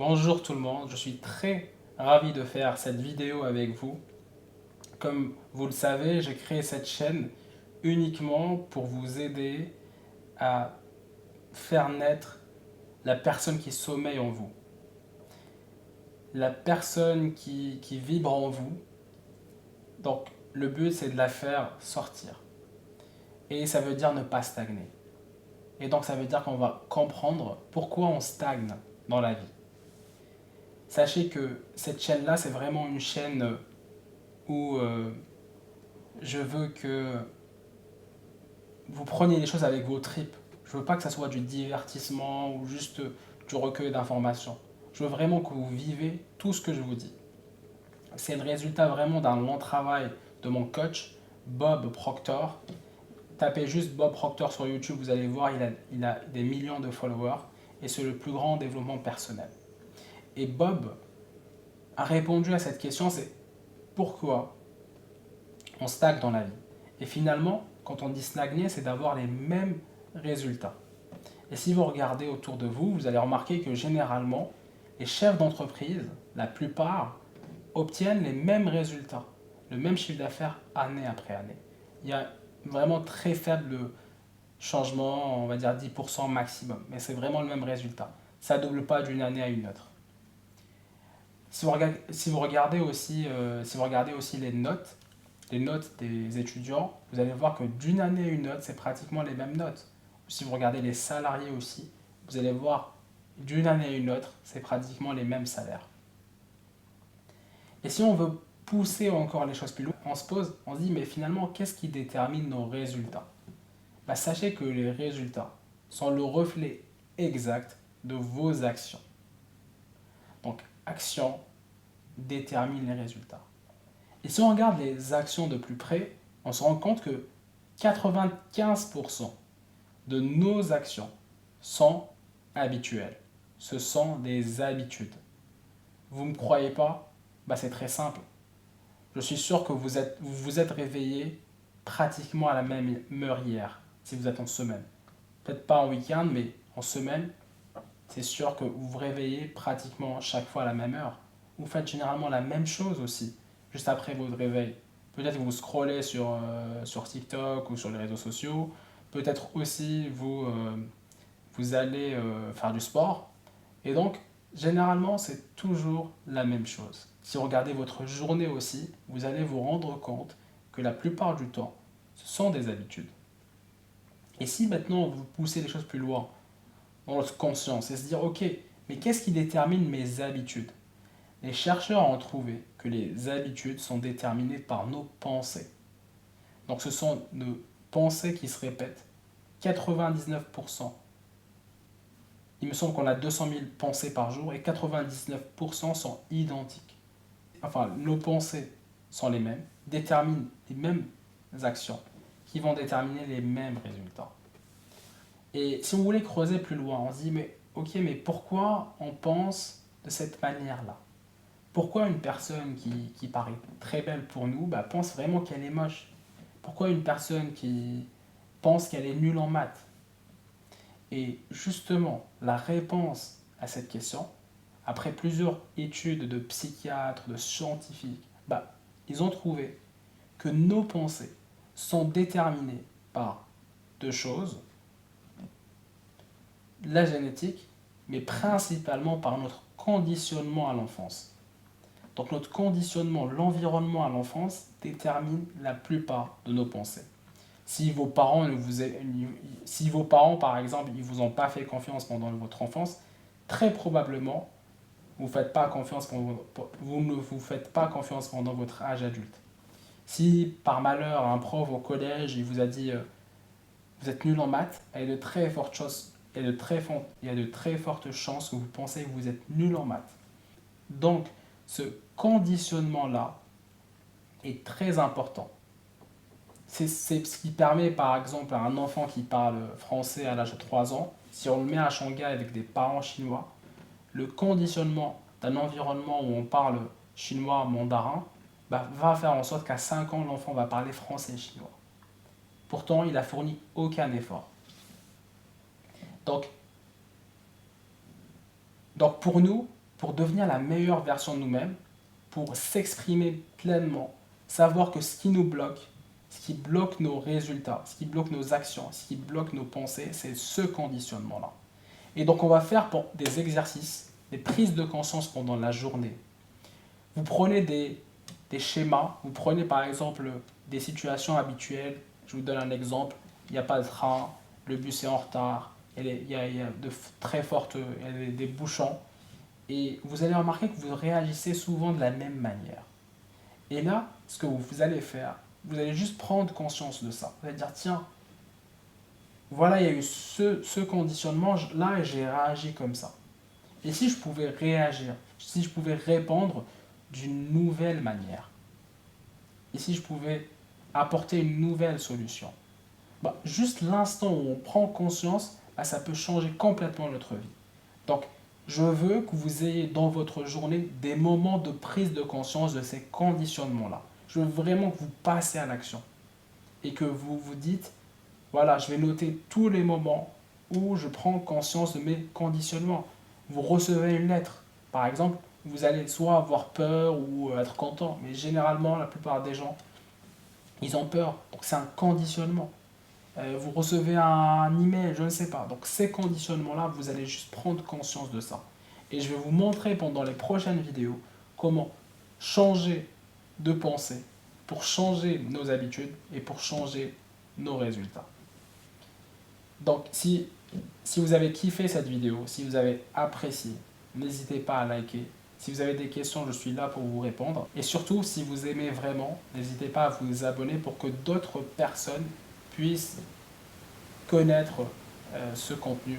Bonjour tout le monde, je suis très ravi de faire cette vidéo avec vous. Comme vous le savez, j'ai créé cette chaîne uniquement pour vous aider à faire naître la personne qui sommeille en vous, la personne qui vibre en vous. Donc le but c'est de la faire sortir. Et ça veut dire ne pas stagner. Et donc ça veut dire qu'on va comprendre pourquoi on stagne dans la vie. Sachez que cette chaîne-là, c'est vraiment une chaîne où je veux que vous preniez les choses avec vos tripes. Je veux pas que ça soit du divertissement ou juste du recueil d'informations. Je veux vraiment que vous vivez tout ce que je vous dis. C'est le résultat vraiment d'un long travail de mon coach, Bob Proctor. Tapez juste Bob Proctor sur YouTube, vous allez voir, il a des millions de followers et c'est le plus grand développement personnel. Et Bob a répondu à cette question, c'est pourquoi on stagne dans la vie. Et finalement, quand on dit stagner, c'est d'avoir les mêmes résultats. Et si vous regardez autour de vous, vous allez remarquer que généralement, les chefs d'entreprise, la plupart, obtiennent les mêmes résultats, le même chiffre d'affaires année après année. Il y a vraiment très faible changement, on va dire 10% maximum, mais c'est vraiment le même résultat. Ça ne double pas d'une année à une autre. Si vous regardez aussi les notes des étudiants, vous allez voir que d'une année à une autre, c'est pratiquement les mêmes notes. Si vous regardez les salariés aussi, vous allez voir d'une année à une autre, c'est pratiquement les mêmes salaires. Et si on veut pousser encore les choses plus loin, on se dit, mais finalement, qu'est-ce qui détermine nos résultats? Sachez que les résultats sont le reflet exact de vos actions. Donc, action détermine les résultats. Et si on regarde les actions de plus près, on se rend compte que 95% de nos actions sont habituelles. Ce sont des habitudes. Vous ne me croyez pas? C'est très simple. Je suis sûr que vous êtes réveillé pratiquement à la même heure hier, si vous êtes en semaine. Peut-être pas en week-end, mais en semaine, c'est sûr que vous vous réveillez pratiquement chaque fois à la même heure. Vous faites généralement la même chose aussi, juste après votre réveil. Peut-être que vous scrollez sur TikTok ou sur les réseaux sociaux. Peut-être aussi vous allez faire du sport. Et donc, généralement, c'est toujours la même chose. Si vous regardez votre journée aussi, vous allez vous rendre compte que la plupart du temps, ce sont des habitudes. Et si maintenant vous poussez les choses plus loin, dans notre conscience, et se dire, ok, mais qu'est-ce qui détermine mes habitudes? Les chercheurs ont trouvé que les habitudes sont déterminées par nos pensées. Donc ce sont nos pensées qui se répètent 99%. Il me semble qu'on a 200 000 pensées par jour et 99% sont identiques. Enfin, nos pensées sont les mêmes, déterminent les mêmes actions qui vont déterminer les mêmes résultats. Et si on voulait creuser plus loin, on se dit, mais ok, mais pourquoi on pense de cette manière-là? Pourquoi une personne qui paraît très belle pour nous pense vraiment qu'elle est moche? Pourquoi une personne qui pense qu'elle est nulle en maths? Et justement, la réponse à cette question, après plusieurs études de psychiatres, de scientifiques, ils ont trouvé que nos pensées sont déterminées par deux choses, la génétique, mais principalement par notre conditionnement à l'enfance. Donc notre conditionnement, l'environnement à l'enfance détermine la plupart de nos pensées. Si vos parents, par exemple, ils vous ont pas fait confiance pendant votre enfance, très probablement, vous ne vous faites pas confiance pendant votre âge adulte. Si par malheur un prof au collège il vous a dit vous êtes nul en maths, il y a de très fortes choses, il y a de très fortes chances que vous pensez que vous êtes nul en maths. Donc ce conditionnement-là est très important. C'est ce qui permet par exemple à un enfant qui parle français à l'âge de 3 ans, si on le met à Shanghai avec des parents chinois, le conditionnement d'un environnement où on parle chinois, mandarin, va faire en sorte qu'à 5 ans, l'enfant va parler français et chinois. Pourtant, il n'a fourni aucun effort. Donc, donc pour devenir la meilleure version de nous-mêmes, pour s'exprimer pleinement, savoir que ce qui nous bloque, ce qui bloque nos résultats, ce qui bloque nos actions, ce qui bloque nos pensées, c'est ce conditionnement-là. Et donc on va faire des exercices, des prises de conscience pendant la journée. Vous prenez des schémas, vous prenez par exemple des situations habituelles. Je vous donne un exemple, il n'y a pas de train, le bus est en retard, il y a de très fortes, il y a des bouchons. Et vous allez remarquer que vous réagissez souvent de la même manière. Et là, ce que vous allez faire, vous allez juste prendre conscience de ça. Vous allez dire, tiens, voilà, il y a eu ce conditionnement là et j'ai réagi comme ça. Et si je pouvais réagir, si je pouvais répondre d'une nouvelle manière, et si je pouvais apporter une nouvelle solution, bah, juste l'instant où on prend conscience, bah, ça peut changer complètement notre vie. Donc, je veux que vous ayez dans votre journée des moments de prise de conscience de ces conditionnements-là. Je veux vraiment que vous passiez à l'action et que vous vous dites, voilà, je vais noter tous les moments où je prends conscience de mes conditionnements. Vous recevez une lettre, par exemple, vous allez soit avoir peur ou être content, mais généralement, la plupart des gens, ils ont peur. Donc c'est un conditionnement. Vous recevez un email, je ne sais pas. Donc ces conditionnements-là, vous allez juste prendre conscience de ça. Et je vais vous montrer pendant les prochaines vidéos comment changer de pensée pour changer nos habitudes et pour changer nos résultats. Donc si vous avez kiffé cette vidéo, si vous avez apprécié, n'hésitez pas à liker. Si vous avez des questions, je suis là pour vous répondre. Et surtout, si vous aimez vraiment, n'hésitez pas à vous abonner pour que d'autres personnes puissent connaître ce contenu.